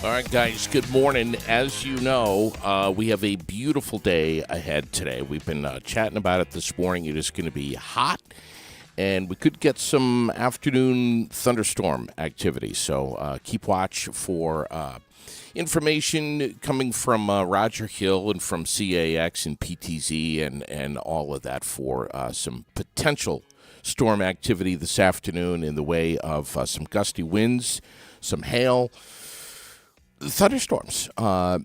All right, guys, good morning. As you know, we have a beautiful day ahead today. We've been chatting about it this morning. It is going to be hot, and we could get some afternoon thunderstorm activity. So keep watch for information coming from Roger Hill and from CAX and PTZ and all of that for some potential storm activity this afternoon in the way of some gusty winds, some hail, thunderstorms,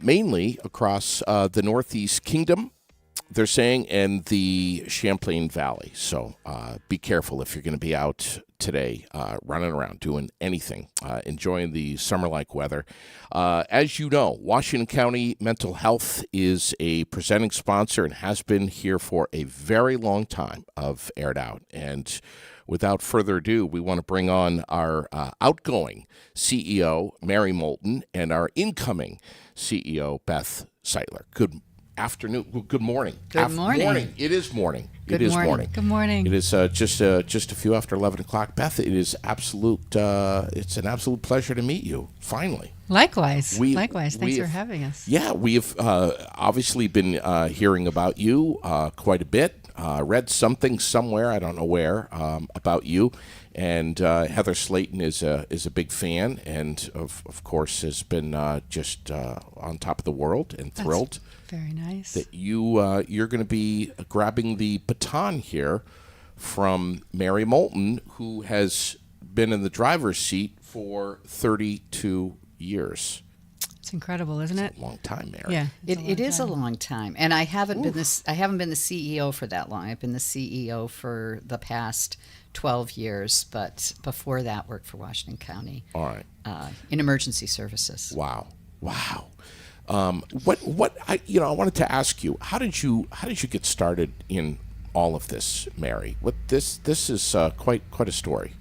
mainly across the Northeast Kingdom, they're saying, and the Champlain Valley. So be careful if you're going to be out today running around, doing anything, enjoying the summer-like weather. As you know, Washington County Mental Health is a presenting sponsor and has been here for a very long time of Aired Out. And without further ado, we want to bring on our outgoing CEO, Mary Moulton, and our incoming CEO, Beth Sightler. Good afternoon. Good morning. Good morning. It is morning. Good morning. Good morning. It is just a few after 11 o'clock. Beth, it is it's an absolute pleasure to meet you, finally. Likewise. Thanks for having us. Yeah, we've obviously been hearing about you quite a bit. Read something somewhere, I don't know where, about you. And Heather Slayton is a big fan, and of course has been just on top of the world and thrilled. That's very nice that you're going to be grabbing the baton here from Mary Moulton, who has been in the driver's seat for 32 years. It's incredible, isn't it? It's a long time, Mary. Yeah, it is a long time, and I haven't been the CEO for that long. I've been the CEO for the past 12 years, but before that, worked for Washington County. All right. In emergency services. Wow. What I wanted to ask you, how did you get started in all of this, Mary? This is quite a story.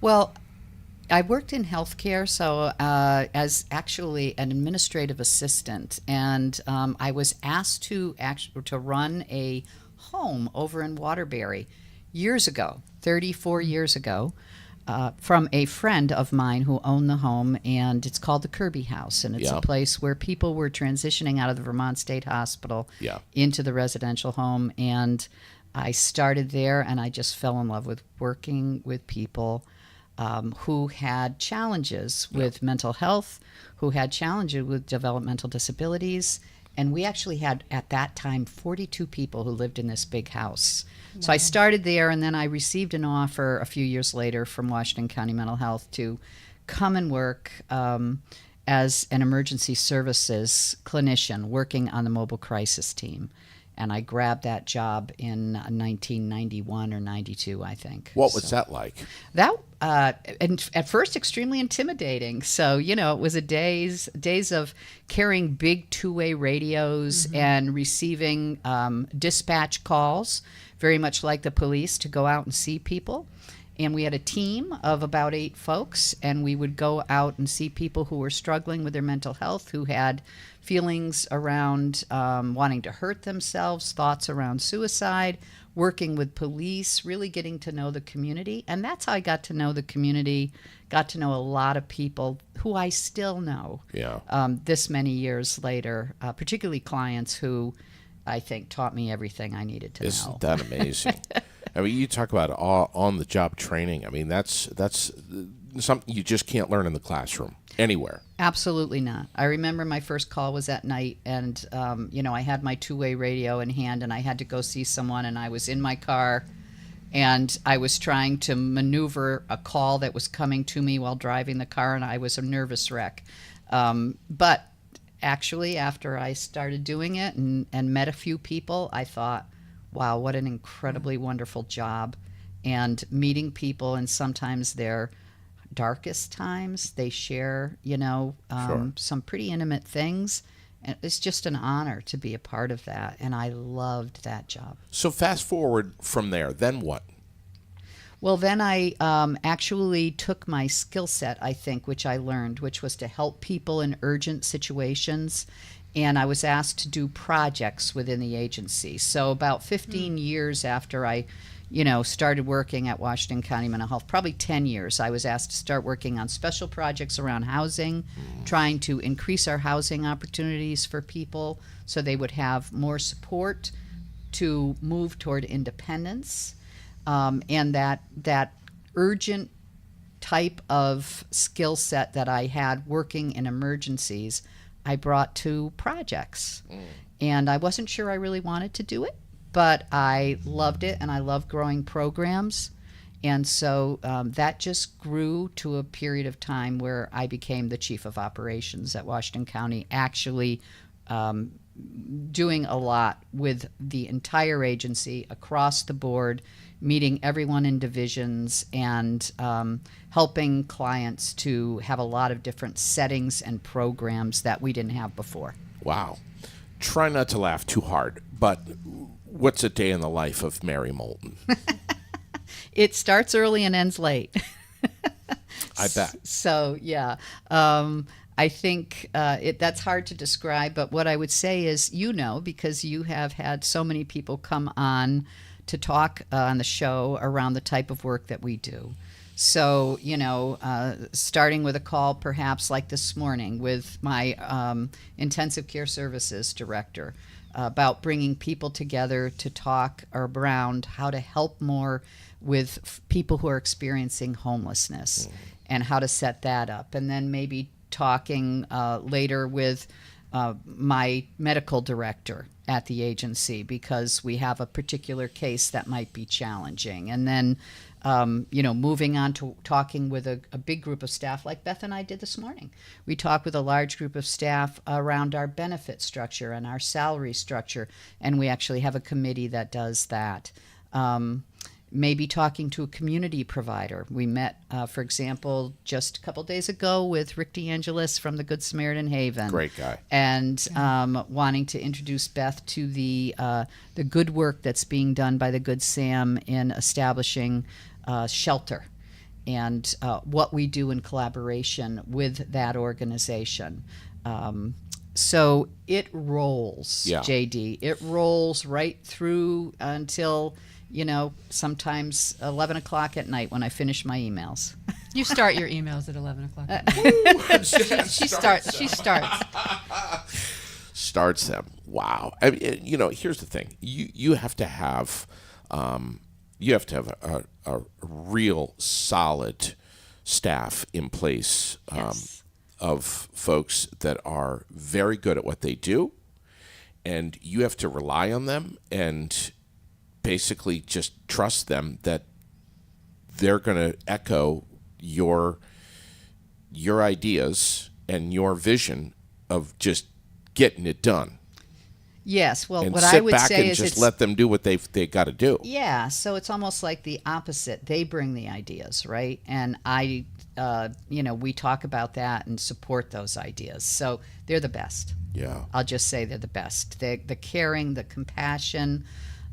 Well, I worked in healthcare, so as actually an administrative assistant, and I was asked to run a home over in Waterbury years ago, 34 years ago, from a friend of mine who owned the home, and it's called the Kirby House, and it's a place where people were transitioning out of the Vermont State Hospital into the residential home, and I started there, and I just fell in love with working with people who had challenges with mental health, who had challenges with developmental disabilities. And we actually had, at that time, 42 people who lived in this big house. Wow. So I started there, and then I received an offer a few years later from Washington County Mental Health to come and work as an emergency services clinician working on the mobile crisis team. And I grabbed that job in 1991 or 92, I think. What was that like? That and at first extremely intimidating. So it was days of carrying big two-way radios and receiving dispatch calls, very much like the police, to go out and see people. And we had a team of about 8 folks, and we would go out and see people who were struggling with their mental health, who had feelings around wanting to hurt themselves, thoughts around suicide, working with police, really getting to know the community. And that's how I got to know the community, got to know a lot of people who I still know this many years later, particularly clients who I think taught me everything I needed to know. Isn't that amazing? I mean, you talk about on-the-job training. I mean, that's something you just can't learn in the classroom anywhere. Absolutely not. I remember my first call was at night, and I had my two-way radio in hand, and I had to go see someone, and I was in my car, and I was trying to maneuver a call that was coming to me while driving the car, and I was a nervous wreck. But actually, after I started doing it and met a few people, I thought, wow, what an incredibly wonderful job. And meeting people, and sometimes their darkest times, they share, some pretty intimate things. And it's just an honor to be a part of that. And I loved that job. So fast forward from there, then what? Well, then I actually took my skill set, I think, which I learned, which was to help people in urgent situations and I was asked to do projects within the agency. So about 15 years after I started working at Washington County Mental Health, probably 10 years, I was asked to start working on special projects around housing, trying to increase our housing opportunities for people so they would have more support to move toward independence, and that urgent type of skill set that I had working in emergencies, I brought to projects. And I wasn't sure I really wanted to do it, but I loved it, and I love growing programs. And so that just grew to a period of time where I became the chief of operations at Washington County, actually doing a lot with the entire agency across the board, meeting everyone in divisions, and helping clients to have a lot of different settings and programs that we didn't have before. Wow. Try not to laugh too hard, but what's a day in the life of Mary Moulton? It starts early and ends late. I bet. So, yeah. I think that's hard to describe, but what I would say is, because you have had so many people come on to talk on the show around the type of work that we do. So, starting with a call perhaps like this morning with my intensive care services director about bringing people together to talk around how to help more with people who are experiencing homelessness and how to set that up. And then maybe talking later with my medical director at the agency because we have a particular case that might be challenging. And then, moving on to talking with a big group of staff like Beth and I did this morning. We talked with a large group of staff around our benefit structure and our salary structure, and we actually have a committee that does that. Maybe talking to a community provider. We met, for example, just a couple days ago with Rick DeAngelis from the Good Samaritan Haven. Great guy. And wanting to introduce Beth to the good work that's being done by the Good Sam in establishing shelter and what we do in collaboration with that organization. So it rolls, JD. It rolls right through until sometimes 11 o'clock at night when I finish my emails. You start your emails at 11 o'clock at night. She starts. Starts them. Wow. I mean, here's the thing. You have to have a real solid staff in place of folks that are very good at what they do, and you have to rely on them and basically just trust them that they're going to echo your ideas and your vision of just getting it done. Yes, well, and what sit I would back say and is just let them do what they got to do. Yeah, so it's almost like the opposite. They bring the ideas, right? And I, we talk about that and support those ideas. So they're the best. Yeah, I'll just say they're the best. The caring, the compassion,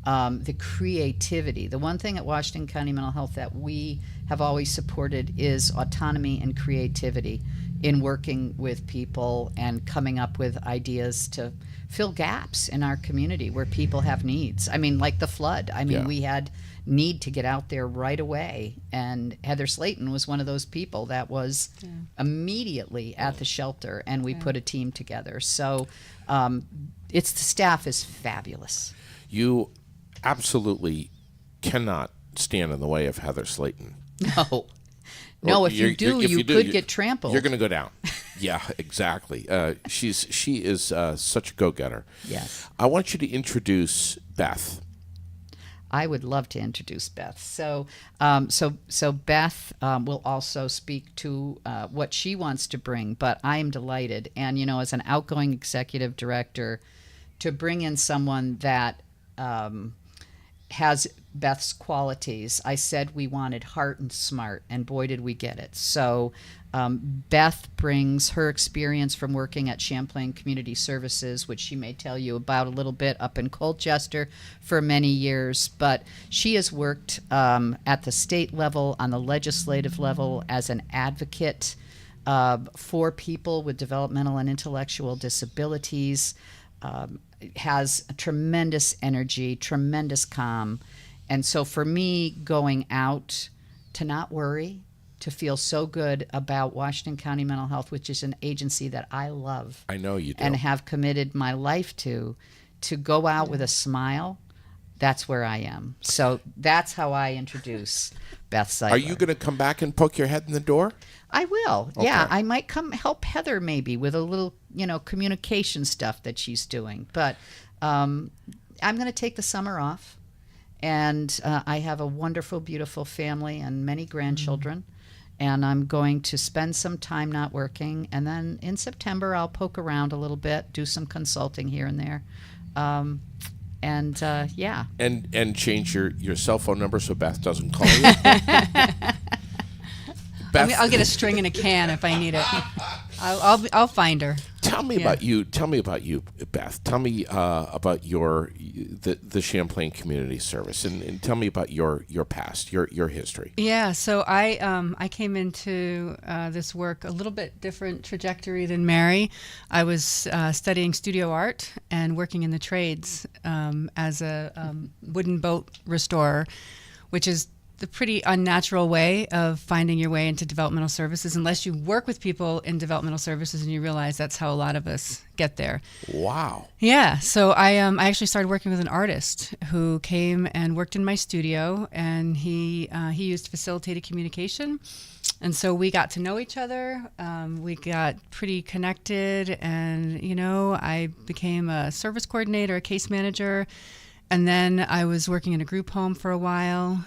the creativity. The one thing at Washington County Mental Health that we have always supported is autonomy and creativity in working with people and coming up with ideas to fill gaps in our community where people have needs. I mean, like the flood. We had need to get out there right away, and Heather Slayton was one of those people that was immediately at the shelter, and we put a team together. So the staff is fabulous. You absolutely cannot stand in the way of Heather Slayton. No. No, if you do, you could get trampled. You're going to go down. Yeah, exactly. She is such a go-getter. Yes. I want you to introduce Beth. I would love to introduce Beth. So Beth will also speak to what she wants to bring, but I am delighted. And, as an outgoing executive director, to bring in someone that has Beth's qualities. I said we wanted heart and smart, and boy, did we get it. So Beth brings her experience from working at Champlain Community Services, which she may tell you about a little bit, up in Colchester for many years. But she has worked at the state level, on the legislative level, as an advocate for people with developmental and intellectual disabilities. Has tremendous energy, tremendous calm. And so for me, going out to not worry, to feel so good about Washington County Mental Health, which is an agency that I love. I know you do. And have committed my life to go out with a smile, that's where I am. So that's how I introduce Beth Sightler. Are you going to come back and poke your head in the door? I will. Okay. Yeah, I might come help Heather maybe with a little, communication stuff that she's doing. But I'm going to take the summer off. And I have a wonderful, beautiful family and many grandchildren. And I'm going to spend some time not working. And then in September, I'll poke around a little bit, do some consulting here and there. Yeah. And change your cell phone number so Beth doesn't call you. Beth, I'll get a string and a can if I need it. I'll find her. Tell me about you. Tell me about you, Beth. Tell me about the Champlain Community Service, and tell me about your past, your history. Yeah, so I came into this work a little bit different trajectory than Mary. I was studying studio art and working in the trades as a wooden boat restorer, which is the pretty unnatural way of finding your way into developmental services unless you work with people in developmental services and you realize that's how a lot of us get there. Wow. Yeah, so I actually started working with an artist who came and worked in my studio, and he used facilitated communication. And so we got to know each other. We got pretty connected, and I became a service coordinator, a case manager. And then I was working in a group home for a while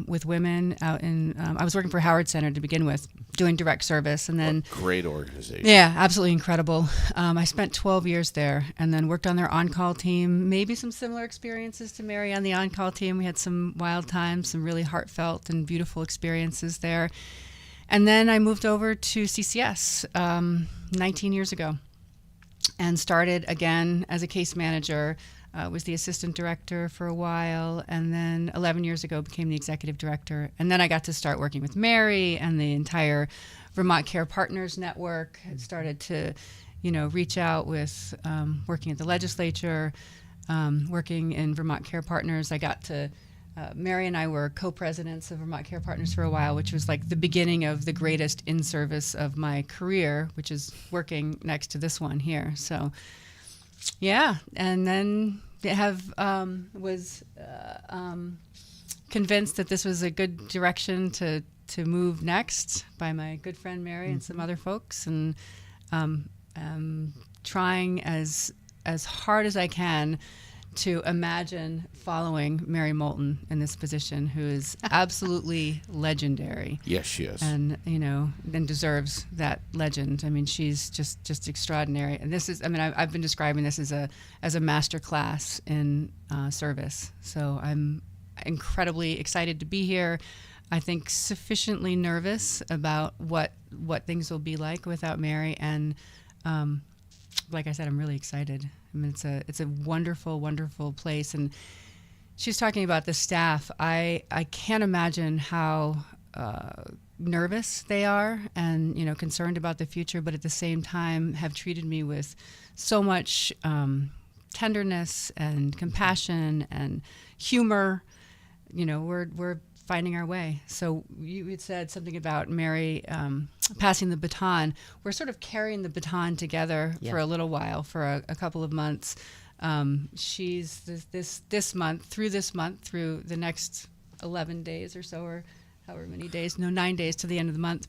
with women out in. I was working for Howard Center to begin with, doing direct service, and then great organization. Yeah, absolutely incredible. I spent 12 years there, and then worked on their on-call team. Maybe some similar experiences to Mary on the on-call team. We had some wild times, some really heartfelt and beautiful experiences there. And then I moved over to CCS 19 years ago, and started again as a case manager. Was the assistant director for a while, and then 11 years ago became the executive director. And then I got to start working with Mary and the entire Vermont Care Partners Network. I started to, reach out with working at the legislature, working in Vermont Care Partners. I got to, Mary and I were co-presidents of Vermont Care Partners for a while, which was like the beginning of the greatest in-service of my career, which is working next to this one here. So, yeah, and then was convinced that this was a good direction to move next by my good friend Mary and some other folks, and trying as hard as I can to imagine following Mary Moulton in this position, who is absolutely legendary. Yes, she is. And, and deserves that legend. I mean, she's just extraordinary. And this is, I've been describing this as a master class in service. So I'm incredibly excited to be here. I think sufficiently nervous about what things will be like without Mary. And like I said, I'm really excited. I mean, it's a wonderful, wonderful place. And she's talking about the staff. I can't imagine how nervous they are and, concerned about the future, but at the same time have treated me with so much tenderness and compassion and humor. We're finding our way. So you had said something about Mary passing the baton. We're sort of carrying the baton together for a little while, for a couple of months. She's this month, through the next 11 days or so, or however many days, 9 days to the end of the month.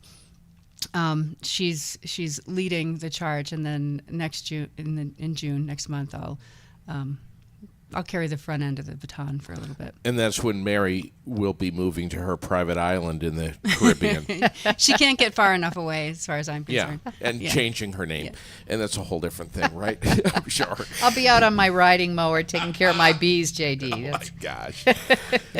She's leading the charge, and then next June, in June next month, I'll carry the front end of the baton for a little bit. And that's when Mary will be moving to her private island in the Caribbean. She can't get far enough away, as far as I'm concerned. Yeah, and changing her name. Yeah. And that's a whole different thing, right? I'm sure. I'll be out on my riding mower taking care of my bees, JD. Oh, my gosh.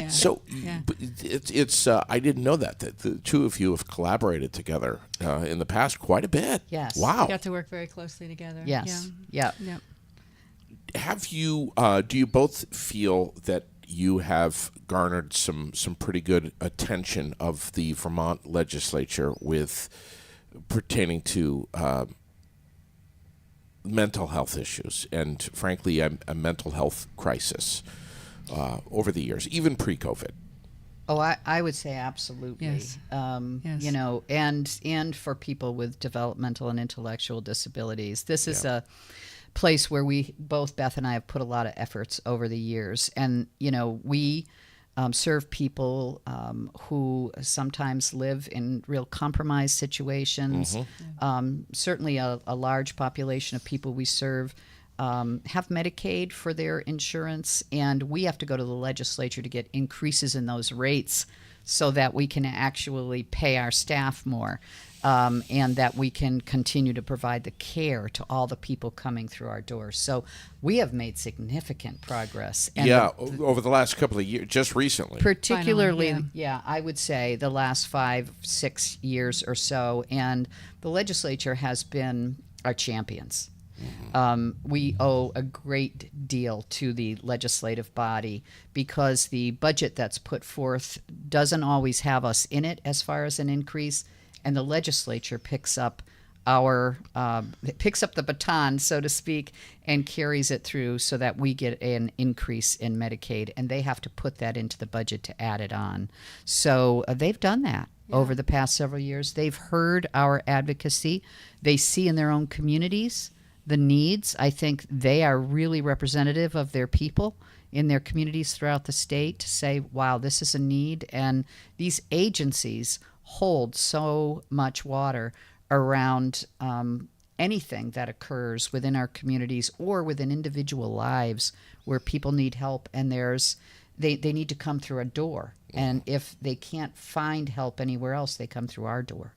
So it's I didn't know that the two of you have collaborated together in the past quite a bit. Yes. Wow. We got to work very closely together. Yes. Yeah. Have you? Do you both feel that you have garnered some pretty good attention of the Vermont legislature with pertaining to mental health issues and, frankly, a mental health crisis over the years, even pre-COVID. Oh, I would say absolutely. Yes. Yes. You know, and for people with developmental and intellectual disabilities, this is a place where both Beth and I have put a lot of efforts over the years. And, you know, we serve people who sometimes live in real compromised situations. Certainly a large population of people we serve have Medicaid for their insurance, and we have to go to the legislature to get increases in those rates so that we can actually pay our staff more, and that we can continue to provide the care to all the people coming through our doors. So we have made significant progress. And over the last couple of years, just recently. Particularly, Finally, I would say the last 5-6 years or so, and the legislature has been our champions. We owe a great deal to the legislative body because the budget that's put forth doesn't always have us in it as far as an increase, and the legislature picks up the baton, so to speak, and carries it through so that we get an increase in Medicaid, and they have to put that into the budget to add it on. So they've done that over the past several years. They've heard our advocacy. They see in their own communities the needs. I think they are really representative of their people in their communities throughout the state to say, wow, this is a need. And these agencies hold so much water around anything that occurs within our communities or within individual lives where people need help, and they need to come through a door. And if they can't find help anywhere else, they come through our door.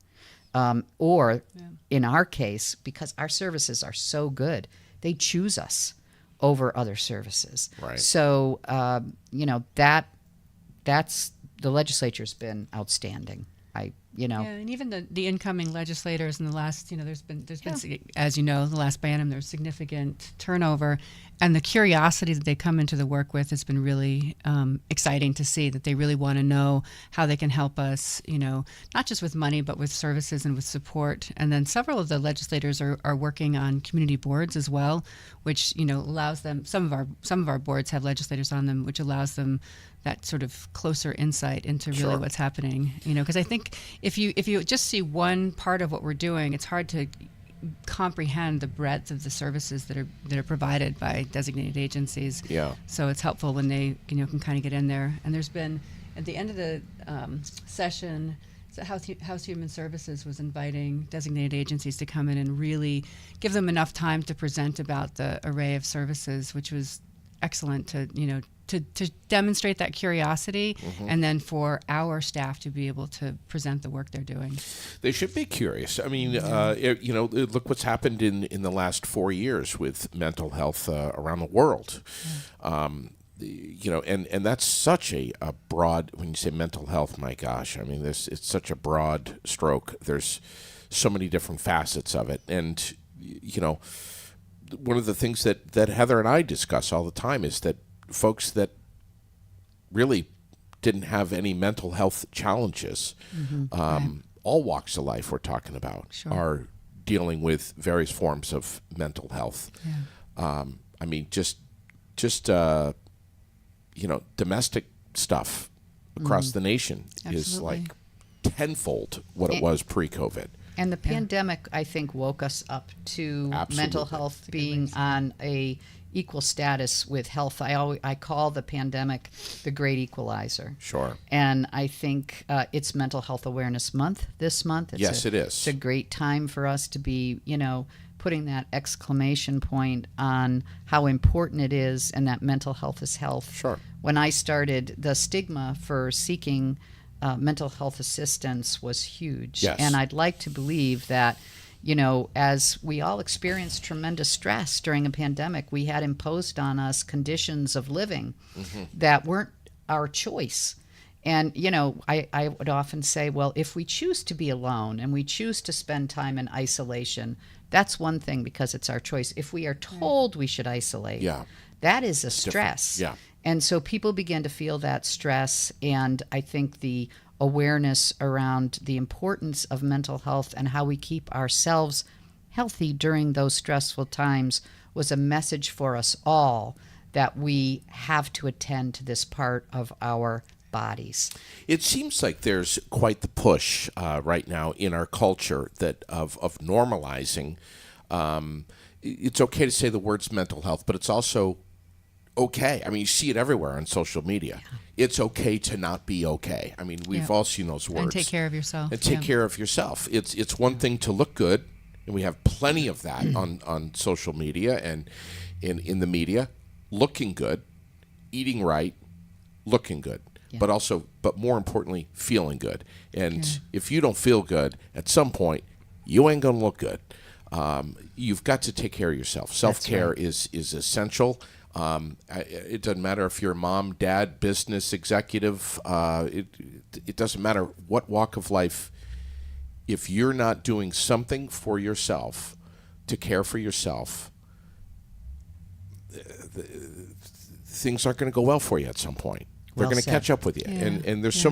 In our case, because our services are so good, they choose us over other services. Right. So, that's the legislature's been outstanding. and even the incoming legislators in the last, there's been, as you know, the last biennium, there's significant turnover, and the curiosity that they come into the work with has been really exciting to see, that they really want to know how they can help us, not just with money, but with services and with support. And then several of the legislators are working on community boards as well, which, allows them, some of our boards have legislators on them, which allows them that sort of closer insight into really what's happening, because I think if you just see one part of what we're doing, it's hard to comprehend the breadth of the services that are provided by designated agencies. Yeah. So it's helpful when they can kind of get in there. And there's been, at the end of the session, so House Human Services was inviting designated agencies to come in and really give them enough time to present about the array of services, which was excellent to demonstrate that curiosity, and then for our staff to be able to present the work they're doing. They should be curious. I mean, look what's happened in the last 4 years with mental health around the world. And that's such a broad, when you say mental health, my gosh, I mean, it's such a broad stroke. There's so many different facets of it. And, one of the things that Heather and I discuss all the time is that folks that really didn't have any mental health challenges, all walks of life we're talking about, are dealing with various forms of mental health. I mean, just domestic stuff across the nation is like tenfold what it was pre-COVID. And the pandemic, I think, woke us up to mental health being on a equal status with health. I call the pandemic the great equalizer. Sure. And I think it's Mental Health Awareness Month this month. It is. It's a great time for us to be, putting that exclamation point on how important it is and that mental health is health. Sure. When I started, the stigma for seeking mental health assistance was huge. Yes. And I'd like to believe that, as we all experienced tremendous stress during a pandemic, we had imposed on us conditions of living that weren't our choice. And, I would often say, well, if we choose to be alone and we choose to spend time in isolation, that's one thing because it's our choice. If we are told we should isolate, that is a stress. Yeah. And so people begin to feel that stress, and I think the awareness around the importance of mental health and how we keep ourselves healthy during those stressful times was a message for us all that we have to attend to this part of our bodies. It seems like there's quite the push right now in our culture that of normalizing. It's okay to say the words mental health, but it's also okay. I mean, you see it everywhere on social media. Yeah. It's okay to not be okay. I mean, we've all seen those words. And take care of yourself. And take care of yourself. It's one thing to look good, and we have plenty of that on social media and in the media. Looking good, eating right, looking good. Yeah. But more importantly, feeling good. And if you don't feel good, at some point, you ain't going to look good. You've got to take care of yourself. Self-care is essential. It doesn't matter if you're a mom, dad, business executive. It doesn't matter what walk of life. If you're not doing something for yourself to care for yourself, things aren't going to go well for you at some point. They're going to catch up with you. Yeah. And there's so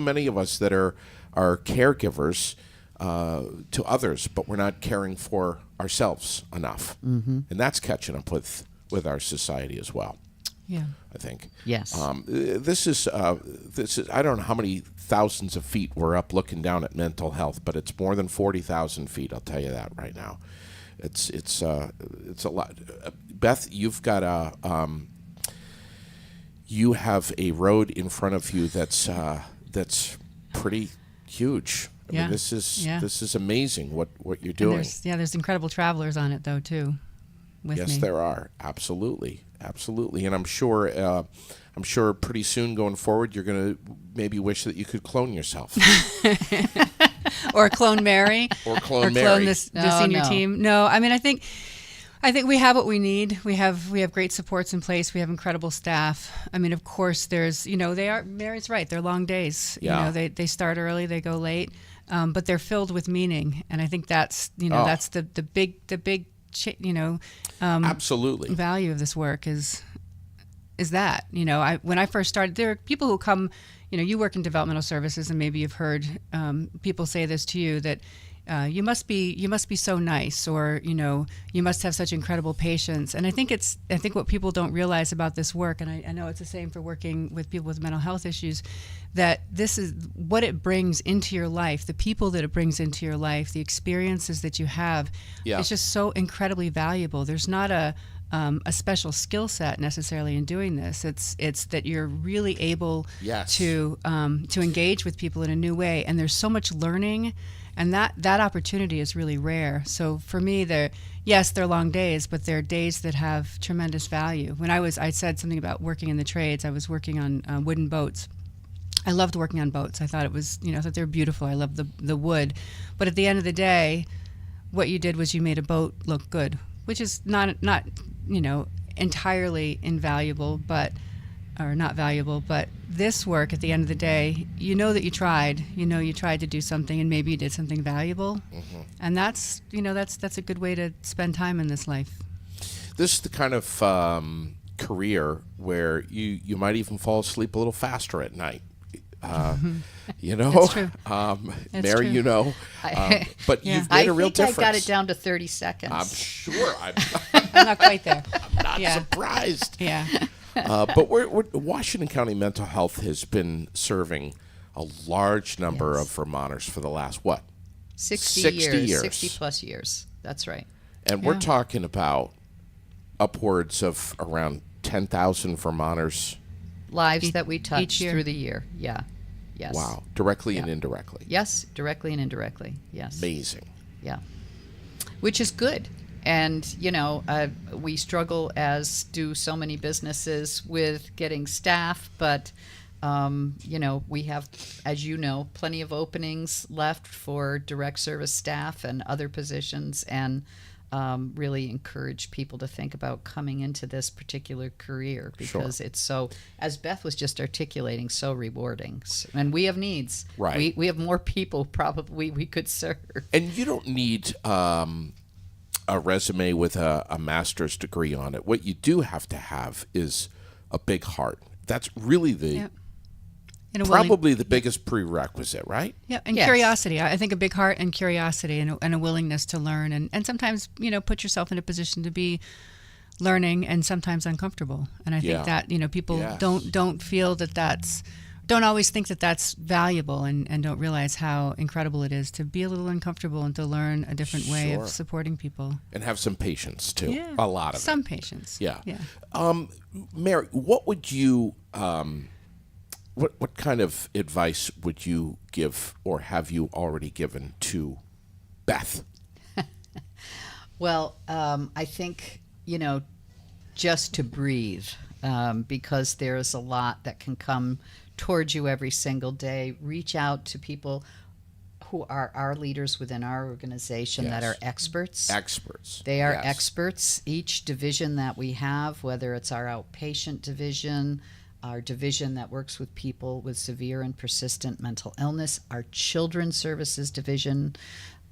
many of us that are caregivers to others, but we're not caring for ourselves enough. Mm-hmm. And that's catching up with our society as well. Yeah, I think. Yes. This is I don't know how many thousands of feet we're up looking down at mental health, but it's more than 40,000 feet. I'll tell you that right now. It's a lot. Beth, you've got you have a road in front of you that's pretty huge. I mean, this is amazing what you're doing. There's incredible travelers on it though too. Yes, there are. Absolutely. And I'm sure pretty soon going forward you're going to maybe wish that you could clone yourself. Or clone Mary. Or clone the senior team. No, I mean I think we have what we need. We have great supports in place. We have incredible staff. I mean, of course, there's Mary's right. They're long days. Yeah. They start early, they go late, but they're filled with meaning, and I think that's that's the big absolutely value of this work is that when I first started, there are people who come. You work in developmental services, and maybe you've heard people say this to you that. You must be so nice, or you must have such incredible patience. And I think what people don't realize about this work, and I know it's the same for working with people with mental health issues, that this is what it brings into your life, the people that it brings into your life, the experiences that you have. Yeah. It's just so incredibly valuable. There's not a special skill set necessarily in doing this. It's that you're really able to engage with people in a new way, and there's so much learning. And that opportunity is really rare. So for me, they're long days, but they're days that have tremendous value. When I said something about working in the trades. I was working on wooden boats. I loved working on boats. I thought I thought they were beautiful. I loved the wood. But at the end of the day, what you did was you made a boat look good, which is not entirely invaluable, or not valuable, but this work at the end of the day, that you tried. You tried to do something, and maybe you did something valuable, and that's a good way to spend time in this life. This is the kind of career where you might even fall asleep a little faster at night. It's true. Mary, true. But you've made a real difference. I got it down to 30 seconds. I'm sure. I'm not quite there. I'm not surprised. Yeah. But Washington County Mental Health has been serving a large number of Vermonters for the last, 60 years. 60 plus years. That's right. And we're talking about upwards of around 10,000 Vermonters. Lives that we touch through the year. Yeah. Yes. Wow. Directly and indirectly. Yes, directly and indirectly. Yes. Amazing. Yeah. Which is good. And, we struggle, as do so many businesses, with getting staff. But, we have, as plenty of openings left for direct service staff and other positions, and really encourage people to think about coming into this particular career, because it's so, as Beth was just articulating, so rewarding. And we have needs. Right. We have more people probably we could serve. And you don't need a resume with a master's degree on it. What you do have to have is a big heart. That's really And probably the biggest prerequisite, right? Yeah, and Yes. curiosity. I think a big heart and curiosity and a willingness to learn and sometimes, put yourself in a position to be learning and sometimes uncomfortable. And I think that, people Yes. don't feel don't always think that that's valuable and don't realize how incredible it is to be a little uncomfortable and to learn a different way Sure. of supporting people. And have some patience, too. Yeah. A lot of Some it. patience. Yeah. Yeah. Mary, what would you, what kind of advice would you give or have you already given to Beth? Well, I think, just to breathe, because there's a lot that can come towards you every single day. Reach out to people who are our leaders within our organization that Yes. are experts. Experts. They are Yes. experts. Each division that we have, whether it's our outpatient division, our division that works with people with severe and persistent mental illness, our children's services division,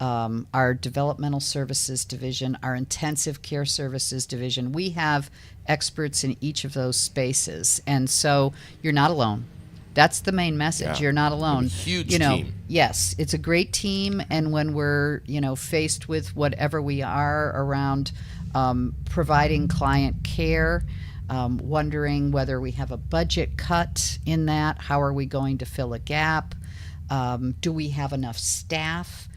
our developmental services division, our intensive care services division. We have experts in each of those spaces. And so you're not alone. That's the main message. Yeah. You're not alone. A huge team. Yes, it's a great team. And when we're, faced with whatever we are around providing client care, wondering whether we have a budget cut in that, how are we going to fill a gap? Do we have enough staff?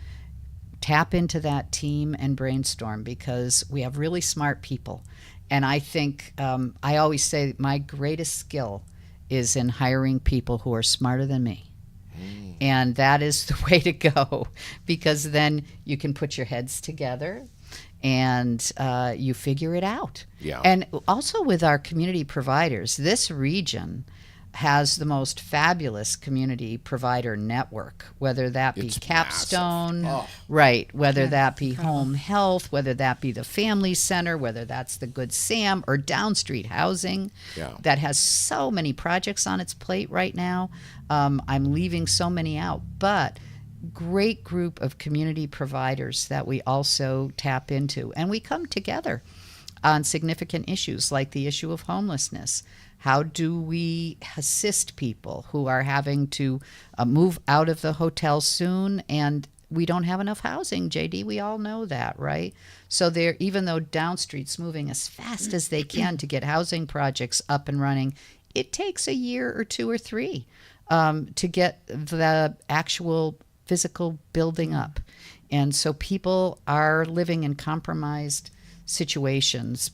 Tap into that team and brainstorm, because we have really smart people. And I think I always say my greatest skill is in hiring people who are smarter than me. And that is the way to go, because then you can put your heads together and you figure it out. Yeah. And also with our community providers, this region has the most fabulous community provider network, whether that be It's Capstone, massive. Oh. right, whether Yeah, that be incredible. Home Health, whether that be the Family Center, whether that's the Good Sam or Downstreet Housing, Yeah. that has so many projects on its plate right now. I'm leaving so many out, but great group of community providers that we also tap into, and we come together on significant issues like the issue of homelessness. How do we assist people who are having to move out of the hotel soon, and we don't have enough housing, JD? We all know that, right? So there, even though Downstreet's moving as fast as they can to get housing projects up and running, it takes a year or two or three to get the actual physical building up. And so people are living in compromised situations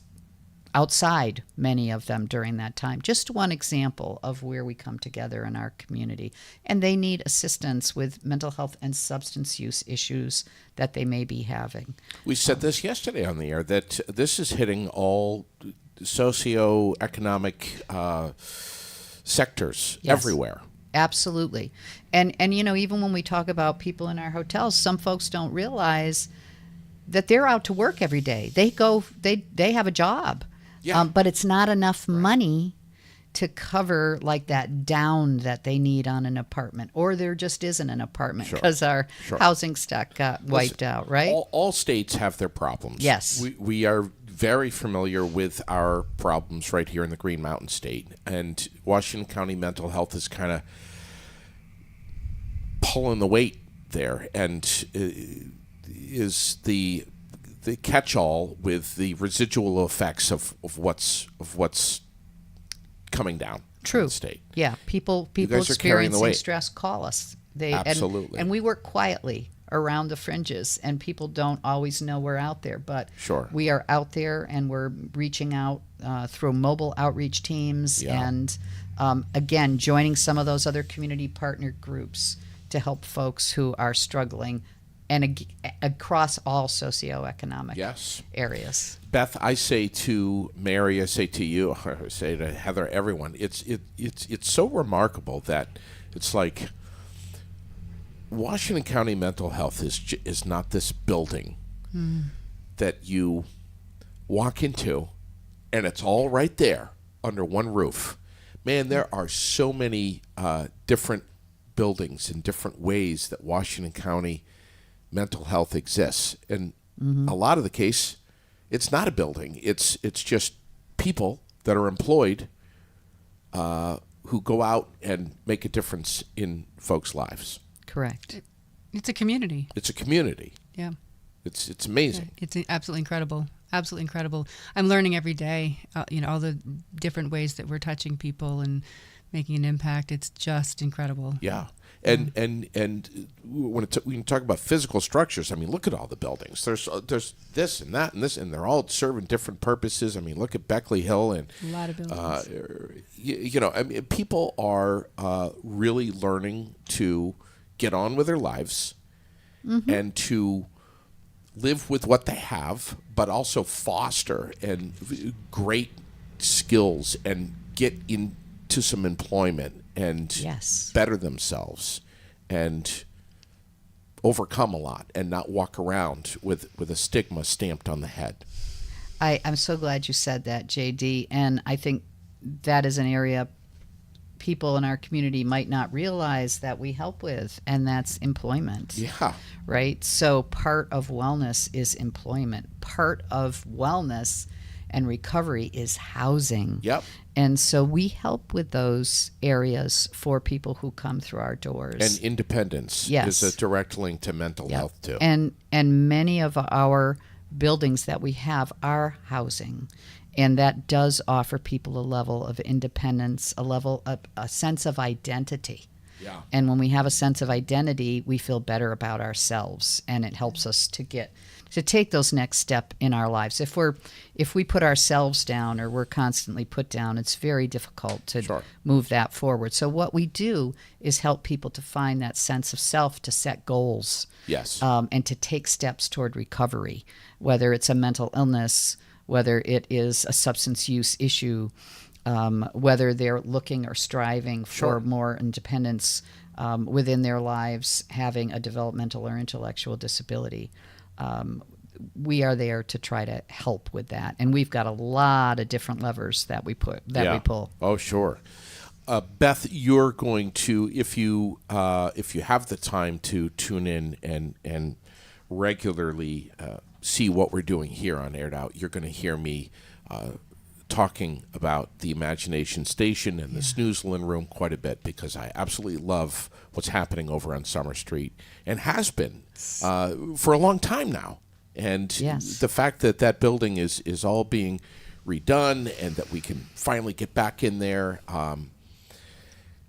outside, many of them, during that time. Just one example of where we come together in our community. And they need assistance with mental health and substance use issues that they may be having. We said this yesterday on the air, that this is hitting all socioeconomic sectors Yes. everywhere. Absolutely. And even when we talk about people in our hotels, some folks don't realize that they're out to work every day. They have a job. Yeah. But it's not enough money to cover like that down that they need on an apartment, or there just isn't an apartment Sure. because our Sure. housing stock got wiped out, right? All states have their problems. Yes. We are very familiar with our problems right here in the Green Mountain State. And Washington County Mental Health is kind of pulling the weight there, and is the catch-all with the residual effects of what's coming down True. in the state. Yeah, people guys are carrying the experiencing weight. stress call us. Absolutely. And we work quietly around the fringes, and people don't always know we're out there, but Sure. we are out there, and we're reaching out through mobile outreach teams, Yeah. and again, joining some of those other community partner groups to help folks who are struggling, and across all socioeconomic Yes. areas. Beth, I say to Mary, I say to you, I say to Heather, everyone, it's so remarkable that it's like Washington County Mental Health is not this building that you walk into and it's all right there under one roof. Man, there are so many different buildings in different ways that Washington County Mental Health exists, and a lot of the case, it's not a building. It's just people that are employed who go out and make a difference in folks' lives. Correct. It's a community. It's a community. Yeah. It's amazing. It's absolutely incredible. Absolutely incredible. I'm learning every day, all the different ways that we're touching people and making an impact. It's just incredible. Yeah. And when we talk about physical structures, I mean, look at all the buildings. There's this and that and this, and they're all serving different purposes. I mean, look at Beckley Hill and A lot of buildings. I mean, people are really learning to get on with their lives and to live with what they have, but also foster and great skills and get into some employment and better themselves and overcome a lot and not walk around with a stigma stamped on the head. I'm so glad you said that, JD. And I think that is an area people in our community might not realize that we help with, and that's employment. Yeah. Right? So part of wellness is employment. Part of wellness and recovery is housing. Yep. And so we help with those areas for people who come through our doors. And independence is a direct link to mental health too. And many of our buildings that we have are housing. And that does offer people a level of independence, a sense of identity. Yeah. And when we have a sense of identity, we feel better about ourselves, and it helps us to take those next step in our lives. If we put ourselves down or we're constantly put down, it's very difficult to move that forward. So what we do is help people to find that sense of self, to set goals, and to take steps toward recovery, whether it's a mental illness, whether it is a substance use issue, whether they're looking or striving for more independence within their lives, having a developmental or intellectual disability. We are there to try to help with that, and we've got a lot of different levers that we pull. Oh, sure. Beth, you're going to, if you have the time to tune in and regularly see what we're doing here on Aired Out, you're going to hear me talking about the Imagination Station and the Snoozlin Room quite a bit, because I absolutely love what's happening over on Summer Street and has been for a long time now. And the fact that that building is all being redone and that we can finally get back in there.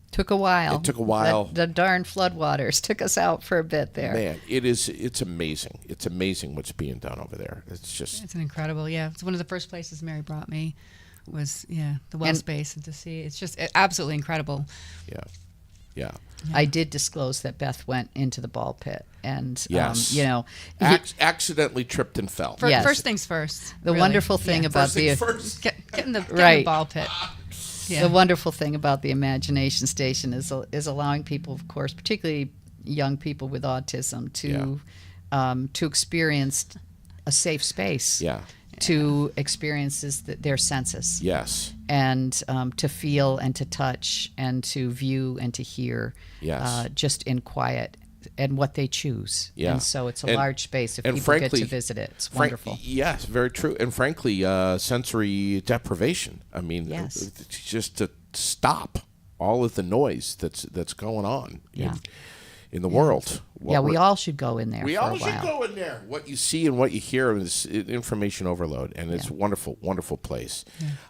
Took a while. It took a while. The darn floodwaters took us out for a bit there. Man, it's amazing. It's amazing what's being done over there. It's an incredible, It's one of the first places Mary brought me was, the well space, and to see, it's just absolutely incredible. Yeah. I did disclose that Beth went into the ball pit and, accidentally tripped and fell. First things first. The wonderful thing about getting the ball pit. The wonderful thing about the Imagination Station is allowing people, of course, particularly young people with autism, to experience a safe space. To experience their senses. Yes. And to feel and to touch and to view and to hear. Just in quiet and what they choose. Yeah. And so it's a large space if people get to visit it. It's wonderful. Yes, very true. And frankly, sensory deprivation. I mean, just to stop all of the noise that's going on in the world. We all should go in there. We all should go in there. What you see and what you hear is information overload, and it's a wonderful, wonderful place.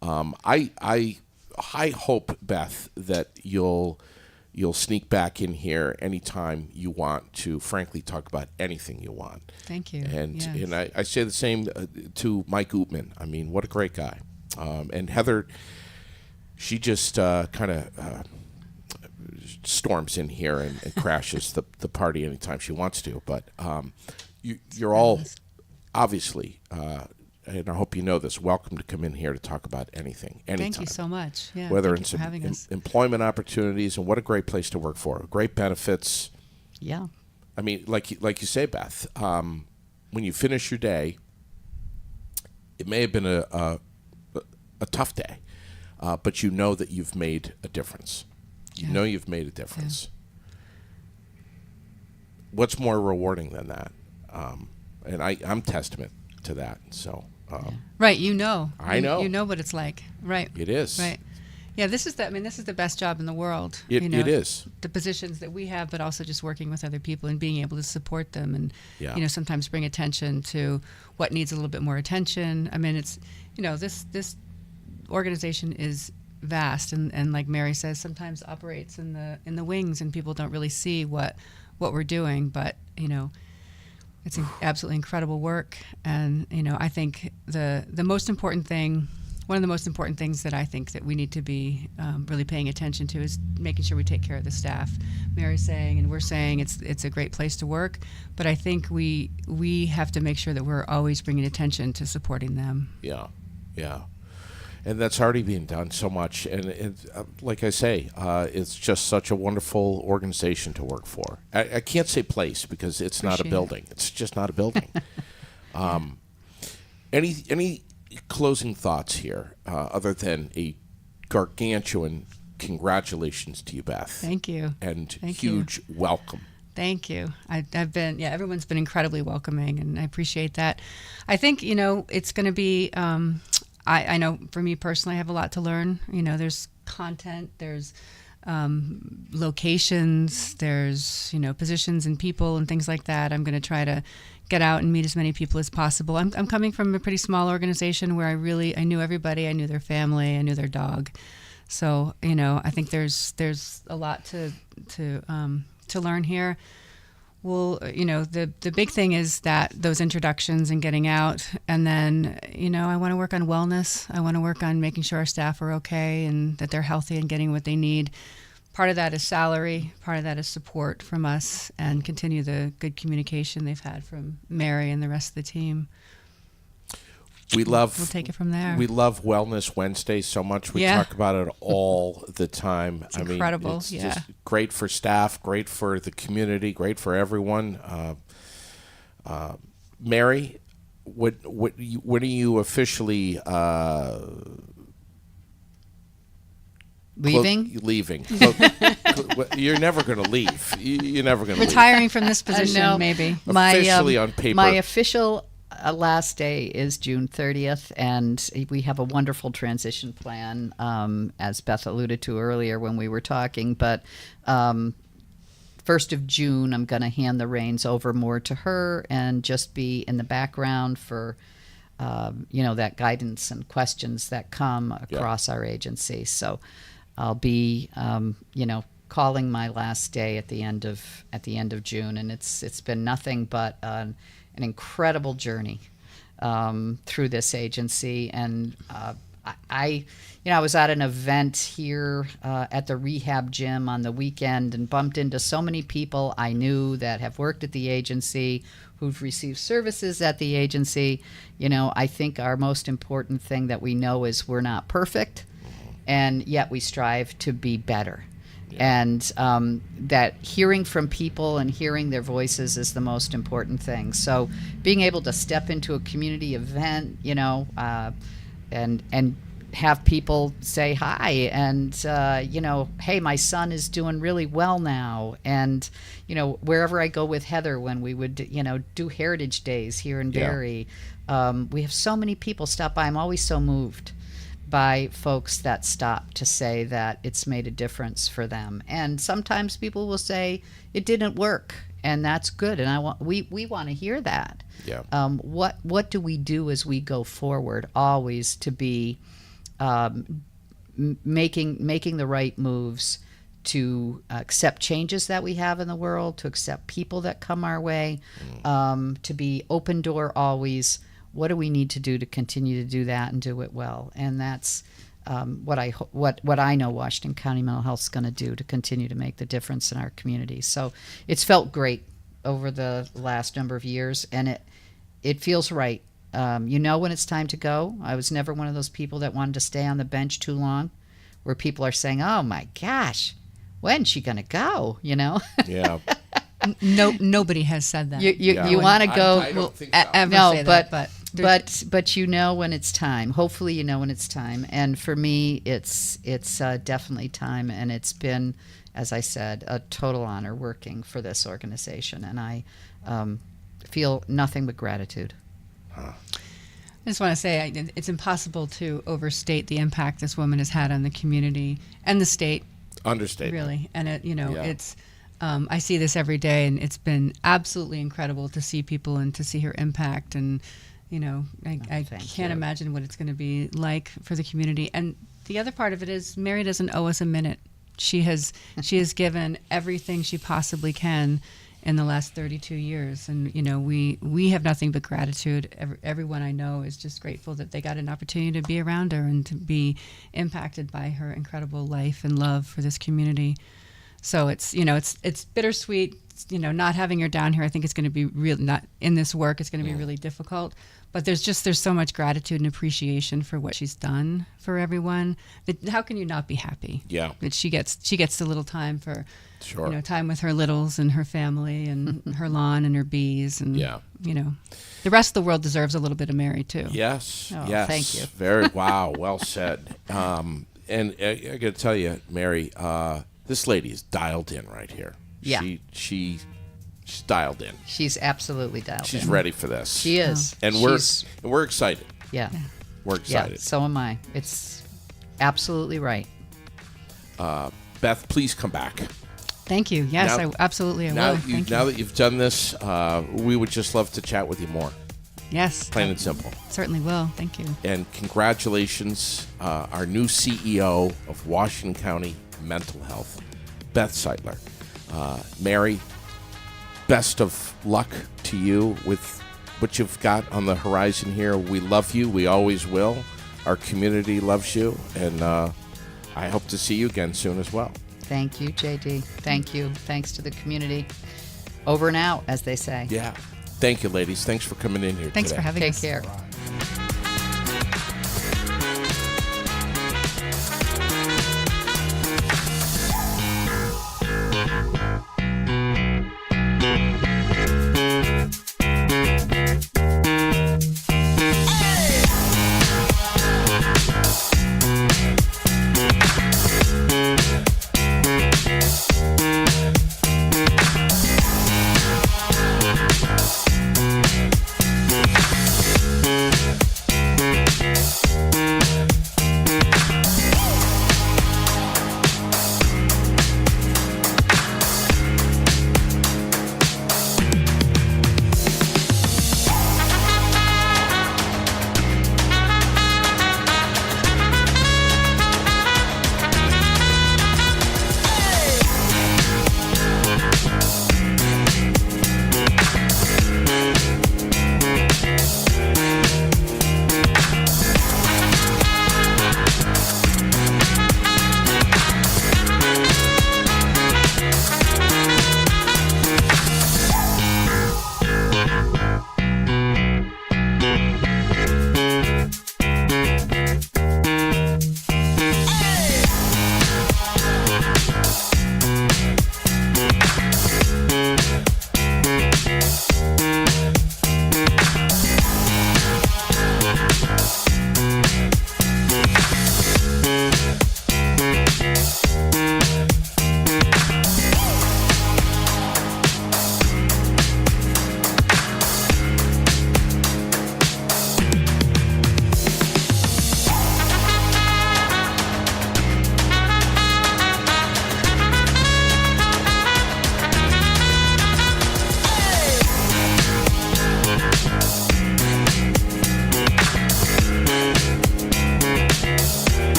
I hope, Beth, that you'll sneak back in here anytime you want to, frankly, talk about anything you want. Thank you. And I say the same to Mike Ootman. I mean, what a great guy. And Heather, she just kind of storms in here and crashes the party anytime she wants to. But you're all obviously, and I hope you know this, welcome to come in here to talk about anything, anytime. Thank you so much. Yeah, whether it's employment opportunities, and what a great place to work for. Great benefits. Yeah. I mean, like you say, Beth, when you finish your day, it may have been a tough day, but you know that you've made a difference. You know you've made a difference. What's more rewarding than that? And I'm testament to that. So right, I know. You know what it's like. Right. It is. Right. Yeah, this is the best job in the world. It is. The positions that we have, but also just working with other people and being able to support them and, sometimes bring attention to what needs a little bit more attention. I mean, it's, this organization is vast and like Mary says, sometimes operates in the wings and people don't really see what we're doing, but, it's absolutely incredible work. And, I think the most important thing, one of the most important things that I think that we need to be really paying attention to is making sure we take care of the staff. Mary's saying, and we're saying it's a great place to work, but I think we have to make sure that we're always bringing attention to supporting them. Yeah. And that's already being done so much. And like I say, it's just such a wonderful organization to work for. I can't say place because it's not a building. It's just not a building. Any closing thoughts here other than a gargantuan congratulations to you, Beth. Thank you. And Thank huge you. welcome. Thank you. I've been, everyone's been incredibly welcoming, and I appreciate that. I think, it's going to be, I know for me personally, I have a lot to learn. There's content, there's locations, there's, positions and people and things like that. I'm going to try to get out and meet as many people as possible. I'm coming from a pretty small organization where I knew everybody. I knew their family. I knew their dog. So, I think there's a lot to learn here. Well, the big thing is that those introductions and getting out. And then, I want to work on wellness. I want to work on making sure our staff are okay and that they're healthy and getting what they need. Part of that is salary. Part of that is support from us and continue the good communication they've had from Mary and the rest of the team. We'll take it from there. We love Wellness Wednesday so much. We talk about it all the time. It's incredible. It's just great for staff, great for the community, great for everyone. Mary, when are you officially leaving? Leaving. You're never going to leave. You're never going to leave. Retiring from this position, no. Maybe. Officially on paper. My official last day is June 30th, and we have a wonderful transition plan, as Beth alluded to earlier when we were talking. But 1st of June, I'm going to hand the reins over more to her and just be in the background for, that guidance and questions that come across our agency. So I'll be, calling my last day at the end of June, and it's been nothing but an incredible journey through this agency. And I was at an event here at the rehab gym on the weekend and bumped into so many people I knew that have worked at the agency, who've received services at the agency. I think our most important thing that we know is we're not perfect, and yet we strive to be better. And that hearing from people and hearing their voices is the most important thing. So being able to step into a community event, and have people say hi and, hey, my son is doing really well now. And, wherever I go with Heather when we would, do Heritage Days here in Barrie, we have so many people stop by. I'm always so moved by folks that stop to say that it's made a difference for them. And sometimes people will say it didn't work, and that's good. And we want to hear that. Yeah. What do we do as we go forward? Always to be making the right moves to accept changes that we have in the world, to accept people that come our way, to be open door always. What do we need to do to continue to do that and do it well? And that's what I know Washington County Mental Health is going to do to continue to make the difference in our community. So it's felt great over the last number of years, and it feels right. When it's time to go. I was never one of those people that wanted to stay on the bench too long, where people are saying, "Oh my gosh, when's she going to go?" Yeah. Nobody has said that. You want to go? I don't think so. No, but but you know when it's time. Hopefully, you know when it's time. And for me, it's definitely time. And it's been, as I said, a total honor working for this organization. And I feel nothing but gratitude. Huh. just want to say it's impossible to overstate the impact this woman has had on the community and the state. Understatement. Really, and Yeah. it's. I see this every day, and it's been absolutely incredible to see people and to see her impact. And I thank can't you. imagine what it's going to be like for the community. And the other part of it is Mary doesn't owe us a minute. She has given everything she possibly can in the last 32 years, and we have nothing but gratitude. Everyone I know is just grateful that they got an opportunity to be around her and to be impacted by her incredible life and love for this community. So it's bittersweet. Not having her down here, I think it's going to be not in this work. It's going to be really difficult. But there's so much gratitude and appreciation for what she's done for everyone. That how can you not be happy? Yeah. That she gets a little time for, Sure. time with her littles and her family and her lawn and her bees and Yeah. The rest of the world deserves a little bit of Mary too. Yes. Oh, yes. thank you. Very wow. Well said. And I got to tell you, Mary, this lady is dialed in right here. Yeah. She's dialed in. She's absolutely dialed She's in. ready for this. She is. And She's- we're excited. Yeah. We're Yeah, excited. so am I. It's absolutely right. Beth, please come back. Thank you. Yes, Now- I absolutely will. Now Thank you. that you've done this, we would just love to chat with you more. Yes, Plain and simple. certainly will. Thank you. And congratulations, our new CEO of Washington County Mental Health, Beth Sightler. Mary, best of luck to you with what you've got on the horizon here. We love you. We always will. Our community loves you. And I hope to see you again soon as well. Thank you, JD. Thank you. Thanks to the community. Over and out, as they say. Yeah. Thank you, ladies. Thanks for coming in here Thanks today. for having Take us. care.